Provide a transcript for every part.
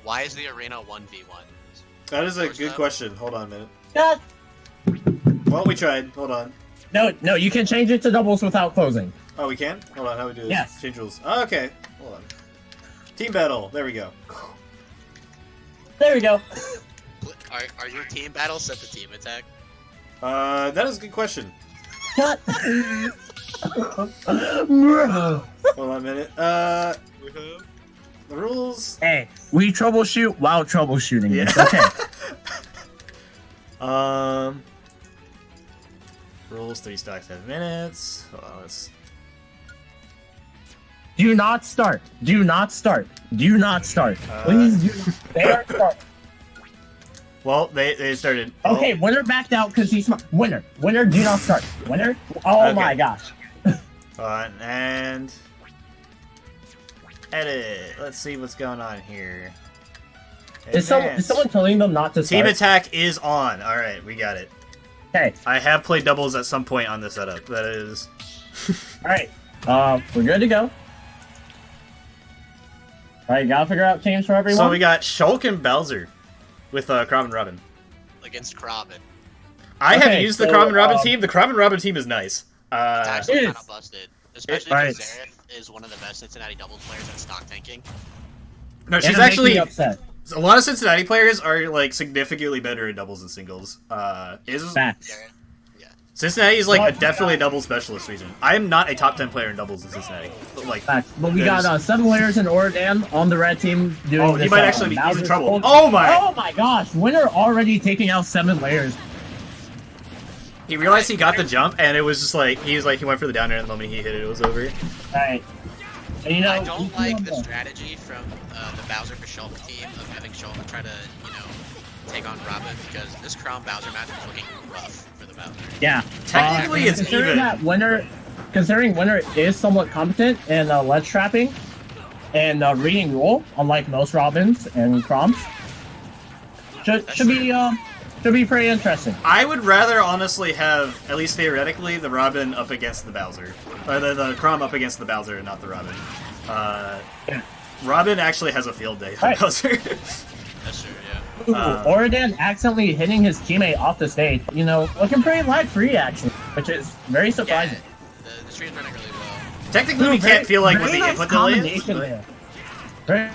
Why is the arena 1v1? That is a good question. Hold on a minute. Yeah. Well, we tried. Hold on. No, you can change it to doubles without closing. Oh, we can? Hold on, how do we do this? Yes. Change rules. Oh, okay. Hold on. Team battle. There we go. There we go. Are your team battles set to team attack? That is a good question. Cut. Hold on a minute. The rules. Hey, we troubleshoot while troubleshooting. Yeah. It's okay. Rules 3 stocks 7 minutes. Hold on, let's. Do not start. Do not start. Do not start. Please do. They are starting. Well, they started. Okay, winner backed out because he's smart. Winner, do not start. Winner. Oh Okay. my gosh. And edit. Let's see what's going on here. Is someone telling them not to start? Team attack is on. All right, we got it. Okay. I have played doubles at some point on this setup. That is. All right. We're good to go. All right, gotta figure out teams for everyone. So we got Shulk and Bowser with Chrom and Robin. Against Robin. I have Okay, used the so, Chrom and Robin team. The Chrom and Robin team is nice. It's actually It kind is. of busted. Especially Right. because Zairith is one of the best Cincinnati doubles players at stock tanking. No, And she's it makes actually me upset. a lot of Cincinnati players are like significantly better at doubles and singles. Facts. Zairith. Yeah. Cincinnati is like But- definitely a double specialist region. I am not a top 10 player in doubles in Cincinnati. Like, Facts. But we got 7Layers and AuraDan on the red team doing oh, he this, might actually be. He's in Bowser's trouble. Gold. Oh my! Oh my gosh! Winner already taking out 7Layers. He realized he got the jump, and it was just like he went for the down air, and the moment he hit it, it was over. Alright. And you know, I don't like the strategy from the Bowser for Shulk team of having Shulk try to, take on Robin because this Chrom Bowser match is looking rough for the Bowser. Yeah. Technically, it's considering even. that winner is somewhat competent in ledge trapping and reading rule, unlike most Robins and Chroms. Should be pretty interesting. I would rather honestly have, at least theoretically, the Robin up against the Bowser, or the Chrom up against the Bowser, and not the Robin. Yeah. Robin actually has a field day for Right. Bowser. That's true, yeah. Ooh, AuraDan accidentally hitting his teammate off the stage. Looking pretty lag-free actually, which is very surprising. Yeah, the stream's running really well. Technically, we can't feel like with very the nice input delays. combination there. Very-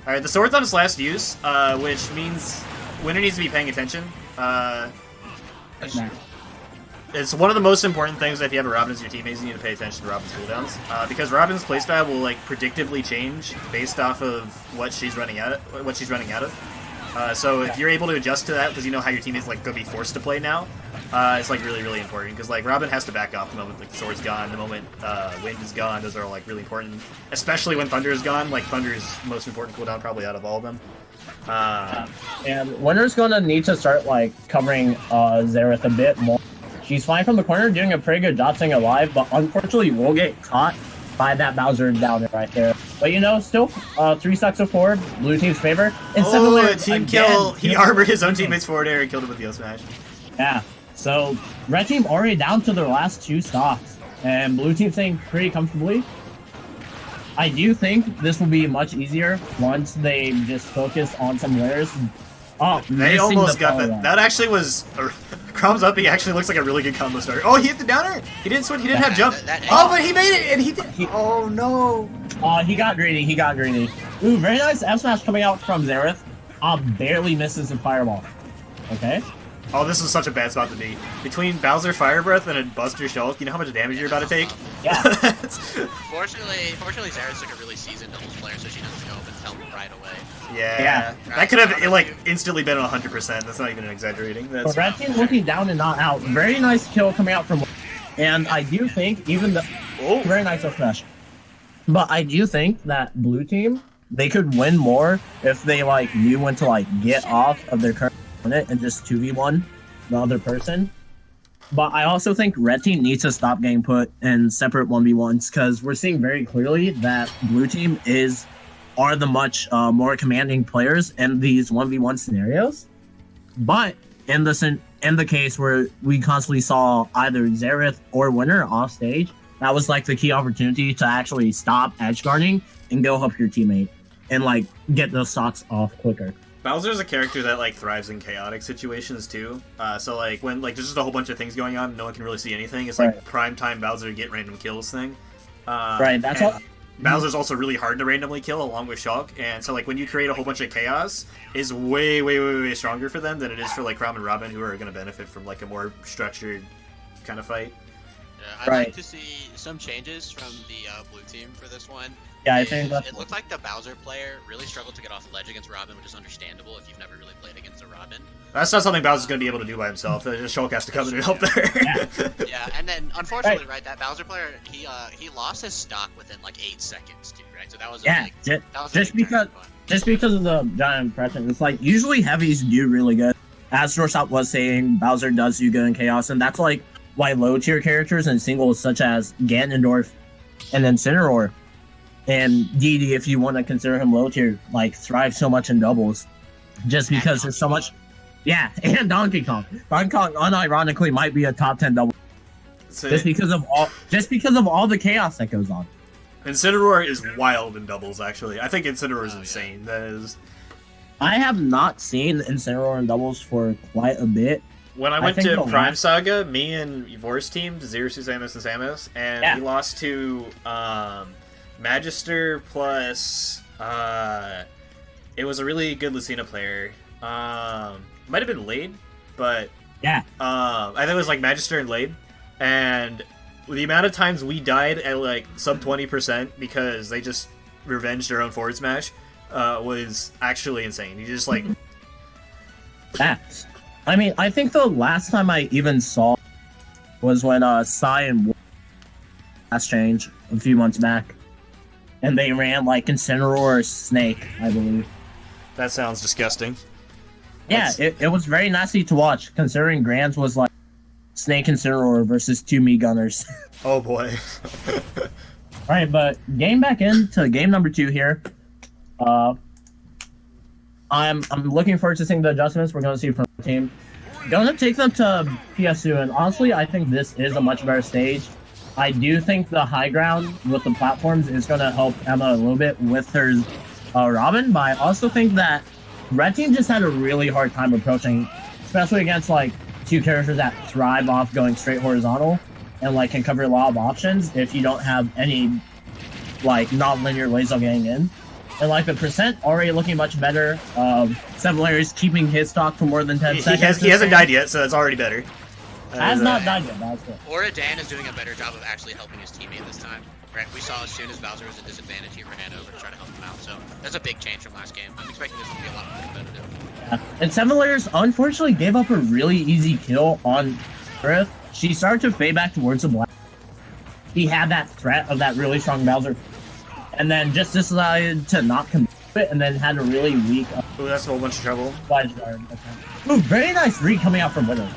Alright, the sword's on its last use, which means winner needs to be paying attention. It's one of the most important things that if you have a Robin as your teammate, you need to pay attention to Robin's cooldowns. Because Robin's playstyle will like predictably change based off of what she's running out of. So if you're able to adjust to that because you know how your teammates like gonna be forced to play now, it's like really, really important. Because like Robin has to back off the moment like the sword's gone, the moment wind is gone. Those are like really important, especially when Thunder is gone. Like Thunder is the most important cooldown probably out of all of them. And winner's gonna need to start like covering Zairith a bit more. She's flying from the corner, doing a pretty good job staying alive, but unfortunately will get caught by that Bowser down there right there. But still 3 stocks of 4, blue team's favor. And Oh, 7Layers a team again, kill! He armored his own teammate's forward air and killed him with the smash. Yeah. So red team already down to their last 2 stocks, and blue team staying pretty comfortably. I do think this will be much easier once they just focus on some layers. Oh, They missing almost the got follow that. on. That actually was. Chrom's up. He actually looks like a really good combo starter. Oh, he hit the downer. He didn't switch. He didn't have jump. Oh, but he made it, and he did. Oh no. He got greedy. Ooh, very nice F smash coming out from Zairith. Barely misses the fireball. Okay. Oh, this is such a bad spot to be. Between Bowser Fire Breath and a Buster Shulk, you know how much damage you're about to take? Yeah. Fortunately, Zairith's like a really seasoned doubles player, so she doesn't go up and tell him right away. Yeah. That could have like instantly been 100%. That's not even exaggerating. That's But red team looking down and not out. Very nice kill coming out from. And I do think even the very nice F smash. But I do think that blue team, they could win more if they like knew when to like get off of their current opponent and just 2v1 the other person. But I also think red team needs to stop getting put in separate 1v1s because we're seeing very clearly that blue team are the much more commanding players in these 1v1 scenarios. But in the case where we constantly saw either Zairith or winner off stage, that was like the key opportunity to actually stop edge guarding and go help your teammate. and like get those stocks off quicker. Bowser's a character that like thrives in chaotic situations too. So like when like there's just a whole bunch of things going on, no one can really see anything. It's like prime time Bowser to get random kills thing. Right. That's all. Bowser's also really hard to randomly kill along with Shulk, and so like when you create a whole bunch of chaos, is way stronger for them than it is for like Chrom and Robin, who are going to benefit from like a more structured kind of fight. Yeah, I'd like to see some changes from the blue team for this one. Yeah, I think it looked like the Bowser player really struggled to get off ledge against Robin, which is understandable if you've never really played against a Robin. That's not something Bowser's going to be able to do by himself. Shulk has to come in and help there. Yeah, and then unfortunately, right, that Bowser player, he lost his stock within like 8 seconds too, right? So that was just because of the giant impression. It's like usually heavies do really good. As Dorsop was saying, Bowser does do good in chaos, and that's like why low tier characters in singles such as Ganondorf and then Incineroar and DD, if you want to consider him low tier, like thrive so much in doubles, just because there's so much. Yeah, and Donkey Kong. Donkey Kong, unironically, might be a top 10 double, just because of all the chaos that goes on. Incineroar is wild in doubles. Actually, I think Incineroar is insane. That is. I have not seen Incineroar in doubles for quite a bit. When I went to Prime Saga, me and Yvor's team, Zairith, Samus, and Samus, and we lost to Magister plus it was a really good Lucina player. Might have been Lade, but I think it was like Magister and Lade, and the amount of times we died at like sub 20% because they just revenged their own forward smash was actually insane. You just like that. I mean, I think the last time I even saw was when Sai and last change a few months back, and they ran like Incineroar or Snake, I believe. That sounds disgusting. Yeah, it was very nasty to watch, considering Grands was like Snake Incineroar versus 2 Mii Gunners. Oh boy. Alright, but game back into game number 2 here. I'm looking forward to seeing the adjustments we're going to see from the team. Going to take them to PS2, and honestly, I think this is a much better stage. I do think the high ground with the platforms is going to help Emma a little bit with her Robin, but I also think that Red Team just had a really hard time approaching, especially against like 2 characters that thrive off going straight horizontal and like can cover a lot of options if you don't have any like non-linear ways of getting in. And like the percent already looking much better. 7Layers keeping his stock for more than 10 seconds. He hasn't died yet, so that's already better. Has not died yet, that's good. AuraDan is doing a better job of actually helping his teammate this time. Right, we saw as soon as Bowser was at disadvantage, he ran over to try to help him out. So that's a big change from last game. I'm expecting this to be a lot more competitive. Yeah. And 7Layers unfortunately gave up a really easy kill on Zairith. She started to fade back towards the black. He had that threat of that really strong Bowser, and then just decided to not commit it, and then had a really weak. Ooh, that's a whole bunch of trouble. Ooh, very nice read coming out from Widow.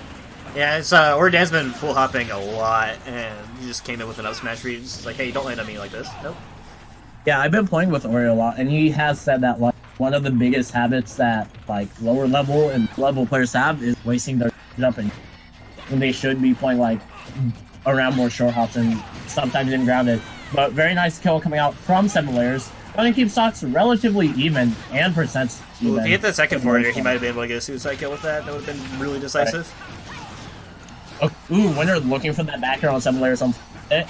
Yeah, it's AuraDan's been full hopping a lot, and he just came in with an up smash read. It's like, hey, don't land on me like this. Nope. Yeah, I've been playing with Ori a lot, and he has said that like one of the biggest habits that like lower level and level players have is wasting their jumping, when they should be playing like around more short hops and sometimes in grounded. But very nice kill coming out from 7Layers. Going to keep stocks relatively even and percents even. Well, if he hit that second forwarder, he might have been able to get a suicide kill with that. That would have been really decisive. Right. Oh, ooh, Winner looking for that back air on 7Layers on it.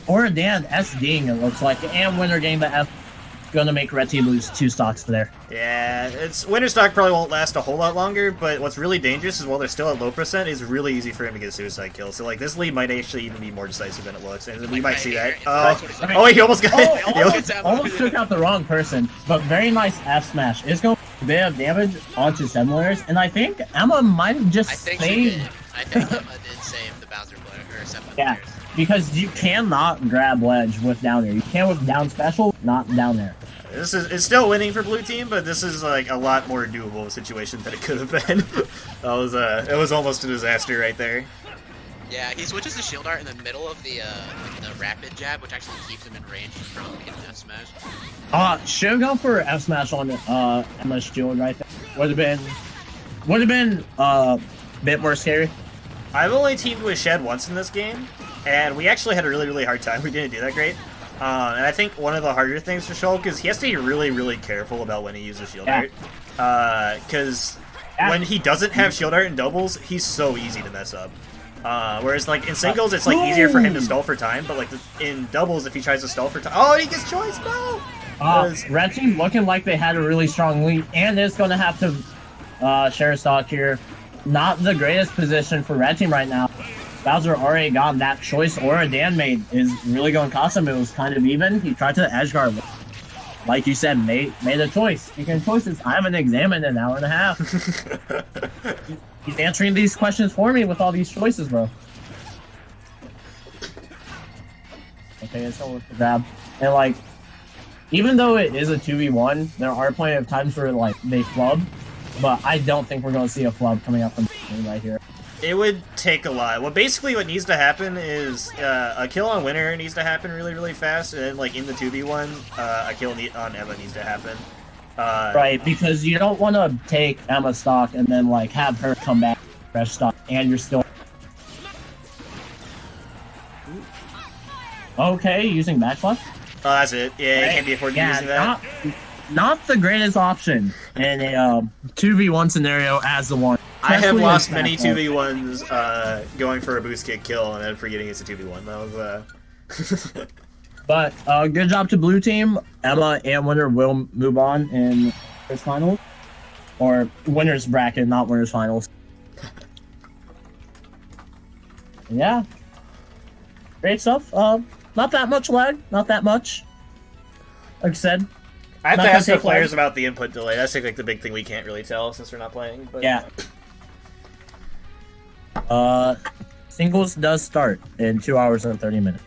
AuraDan SDing it looks like, and Winner getting the F. Gonna make Red Team lose 2 stocks there. Yeah, Winner stock probably won't last a whole lot longer, but what's really dangerous is while they're still at low percent, it's really easy for him to get a suicide kill. So like this lead might actually even be more decisive than it looks, and we might see that. Oh, wait, he almost got it. Almost took out the wrong person, but very nice F smash. It's going to a bit of damage onto 7Layers, and I think Emma might have just saved. I think Emma did save the Bowser player, or 7 Yeah, players. because you cannot grab ledge with down air. You can with down special, not down there. It's still winning for blue team, but this is like a lot more doable situation than it could have been. It was almost a disaster right there. Yeah, he switches to shield art in the middle of the rapid jab, which actually keeps him in range from hitting F smash. Should go for F smash on Emma's shield right there. Would have been a bit more scary. I've only teamed with Shed once in this game, and we actually had a really hard time. We didn't do that great. And I think one of the harder things for Shulk is he has to be really, really careful about when he uses Shield Art. Because when he doesn't have Shield Art in doubles, he's so easy to mess up. Whereas, like, in singles, it's, like, easier for him to stall for time, but, like, in doubles, if he tries to stall for time... Oh, he gets choice! No! Red team looking like they had a really strong lead, and it's going to have to share stock here. Not the greatest position for Red team right now. Bowser already got that choice AuraDan made is really going to cost him. It was kind of even. He tried to edge guard. Like you said, made a choice. Speaking of choices, I haven't examined in an hour and a half. He's answering these questions for me with all these choices, bro. Okay, it's going with the grab. And, like, even though it is a 2v1, there are plenty of times where, like, they flub. But I don't think we're going to see a flub coming up from right here. It would take a lot. Well, basically what needs to happen is a kill on winner needs to happen really, really fast, and then, like, in the 2v1, a kill on Emma needs to happen. Right, because you don't want to take Emma stock and then, like, have her come back fresh stock, and you're still... Okay, using backflip? Oh, that's it. Yeah, you can't be afforded to using that. Not the greatest option in a 2v1 scenario as the one. I have lost many 2v1s going for a boost kick kill and then forgetting it's a 2v1. That was But good job to blue team. Emma and winner will move on in winners finals, or winners bracket, not winners finals. Yeah, great stuff. Not that much lag, not that much. Like I said, I have to ask the players about the input delay. That's like the big thing we can't really tell since we're not playing. But... Yeah. Singles does start in 2 hours and 30 minutes.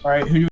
All right, who